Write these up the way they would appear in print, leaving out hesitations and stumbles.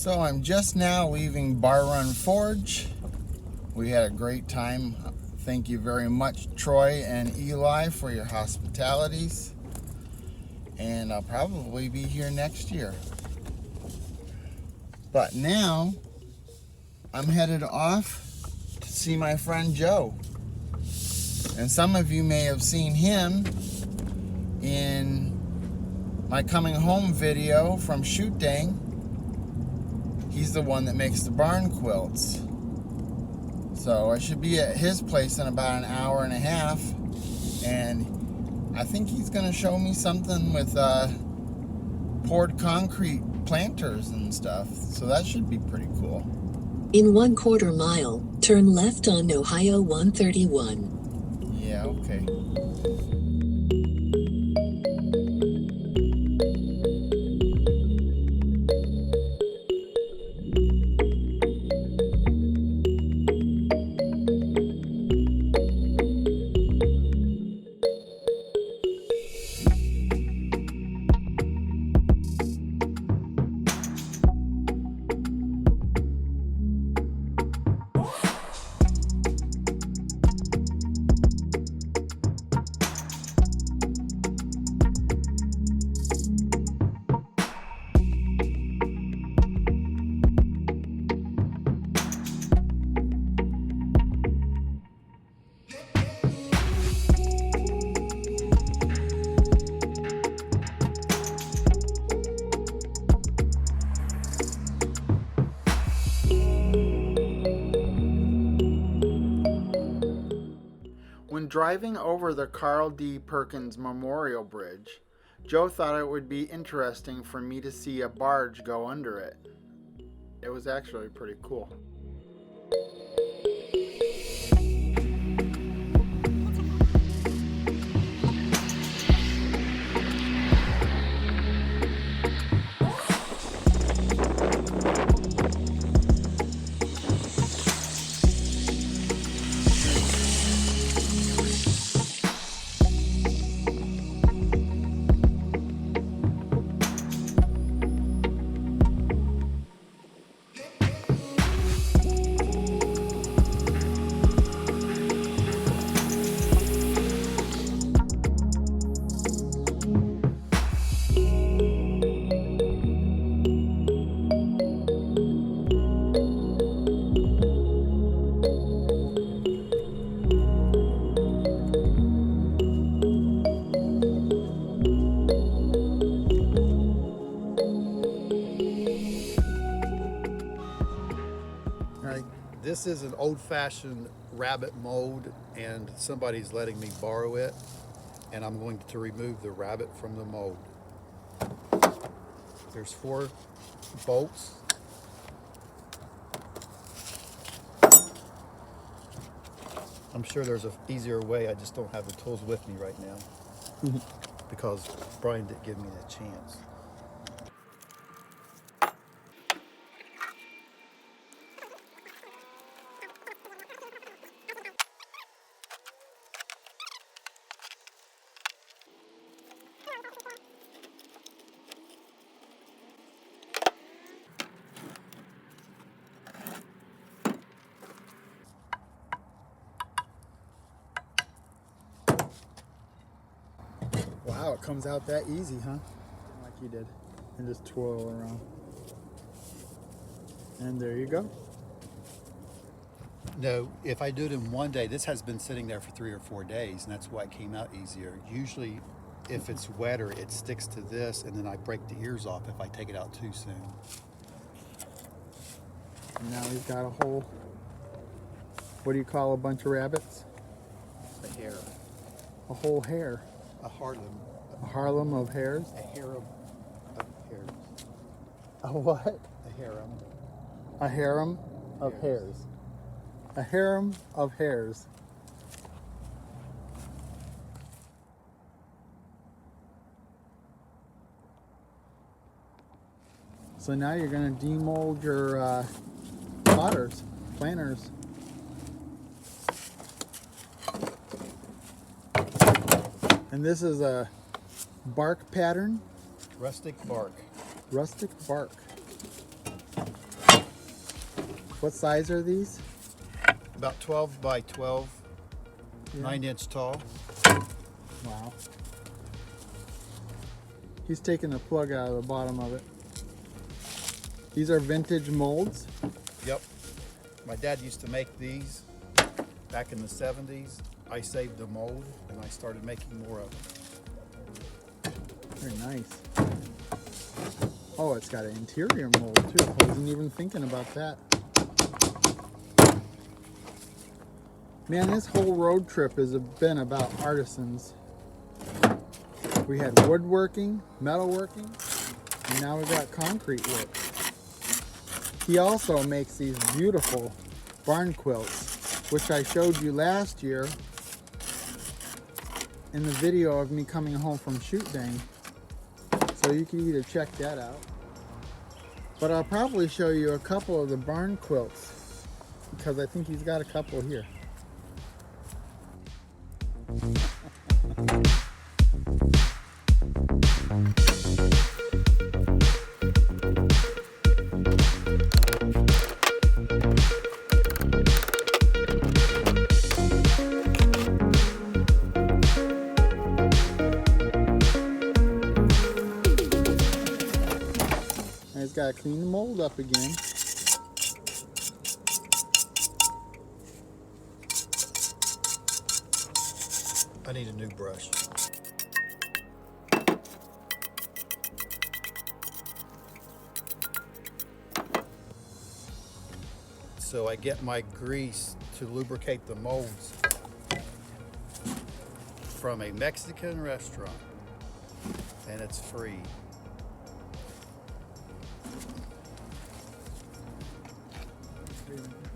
So I'm just now leaving Barr Run Forge. We had a great time. Thank you very much, Troy and Eli, for your hospitalities. And I'll probably be here next year. But now I'm headed off to see my friend Joe. And some of you may have seen him in my coming home video from Shoot Dang. He's the one that makes the barn quilts. So I should be at his place in about an hour and a half, and I think he's going to show me something with poured concrete planters and stuff. So that should be pretty cool. In 1/4 mile, turn left on Ohio 131. Yeah, okay. When driving over the Carl D. Perkins Memorial Bridge, Joe thought it would be interesting for me to see a barge go under it. It was actually pretty cool. This is an old-fashioned rabbit mold, and somebody's letting me borrow it, and I'm going to remove the rabbit from the mold. There's 4 bolts. I'm sure there's an easier way, I just don't have the tools with me right now because Brian didn't give me a chance. Wow, it comes out that easy, huh? Like you did. And just twirl around. And there you go. No, if I do it in one day, this has been sitting there for 3 or 4 days, and that's why it came out easier. Usually, if it's wetter, it sticks to this, and then I break the ears off if I take it out too soon. And now we've got a whole, what do you call a bunch of rabbits? A hare. A whole hare. A Harlem. A Harlem of hares? A harem of hares. A what? A harem. A harem of hares. A harem of hares. So now you're going to demold your plotters, planters. And this is a bark pattern. Rustic bark. Rustic bark. What size are these? About 12 by 12, Yeah. 9-inch tall. Wow. He's taking the plug out of the bottom of it. These are vintage molds. Yep. My dad used to make these back in the 70s. I saved the mold and I started making more of them. Very nice. Oh, it's got an interior mold too. I wasn't even thinking about that. Man, this whole road trip has been about artisans. We had woodworking, metalworking, and now we've got concrete work. He also makes these beautiful barn quilts, which I showed you last year in the video of me coming home from shoot dang. So you can either check that out. But I'll probably show you a couple of the barn quilts because I think he's got a couple here. And he's got to clean the mold up again. I need a new brush. So I get my grease to lubricate the molds from a Mexican restaurant, and it's free.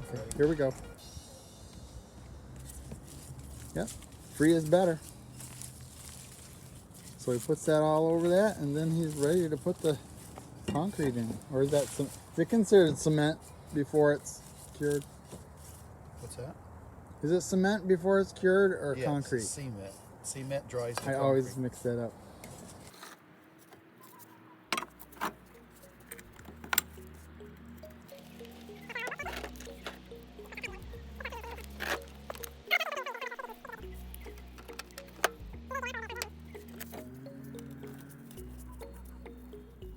Okay, here we go. Yep, free is better. So he puts that all over that, and then he's ready to put the concrete in. Or is that is it considered cement before it's cured? What's that? Is it cement before it's cured or Yes, concrete? cement. Cement dries to I concrete. always mix that up.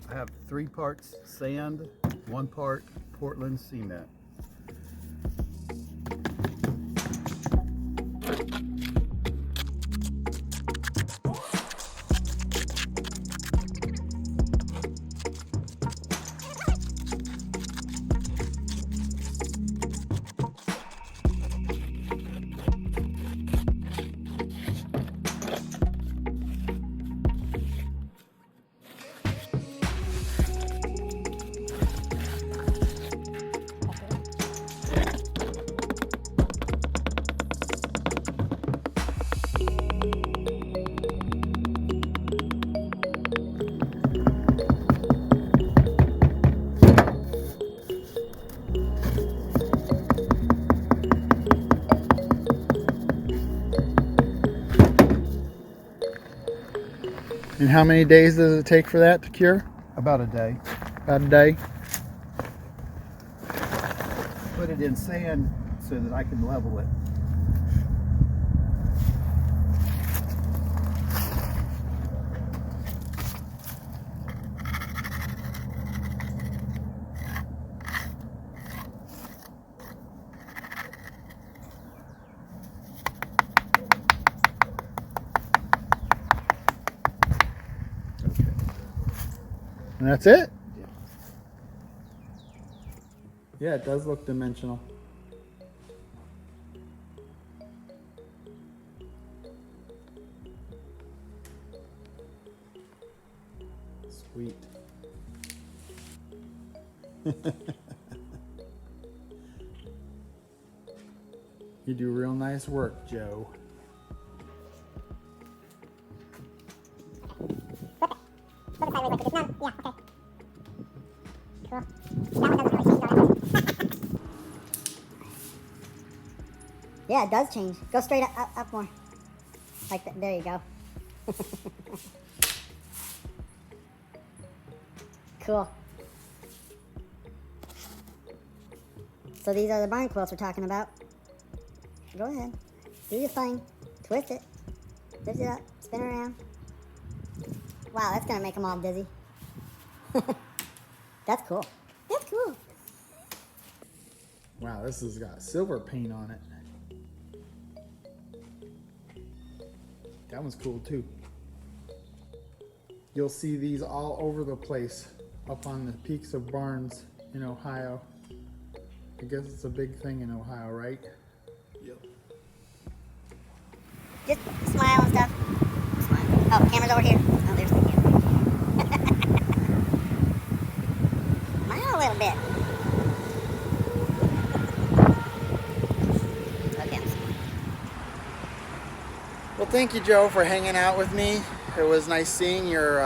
I have 3 parts sand, 1 part Portland cement. And how many days does it take for that to cure? About a day. About a day. Put it in sand so that I can level it. And that's it? Yeah, it does look dimensional. Sweet. You do real nice work, Joe. Yeah, it does change. Go straight up more. Like that. There you go. Cool. So these are the barn quilts we're talking about. Go ahead. Do your thing. Twist it. Lift it up. Spin it around. Wow, that's going to make them all dizzy. That's cool. That's cool. Wow, this has got silver paint on it. That one's cool too. You'll see these all over the place up on the peaks of barns in Ohio. I guess it's a big thing in Ohio, right? Yep. Just smile and stuff. Smile. Oh, camera's over here. Oh, there's the camera. Smile a little bit. Okay, I'm smiling. Well, thank you, Joe, for hanging out with me. It was nice seeing your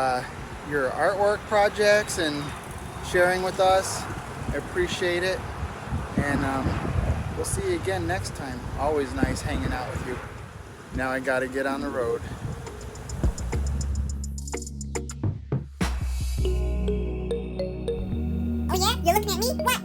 artwork projects and sharing with us. I appreciate it. And we'll see you again next time. Always nice hanging out with you. Now I gotta get on the road. Oh yeah? You're looking at me? What?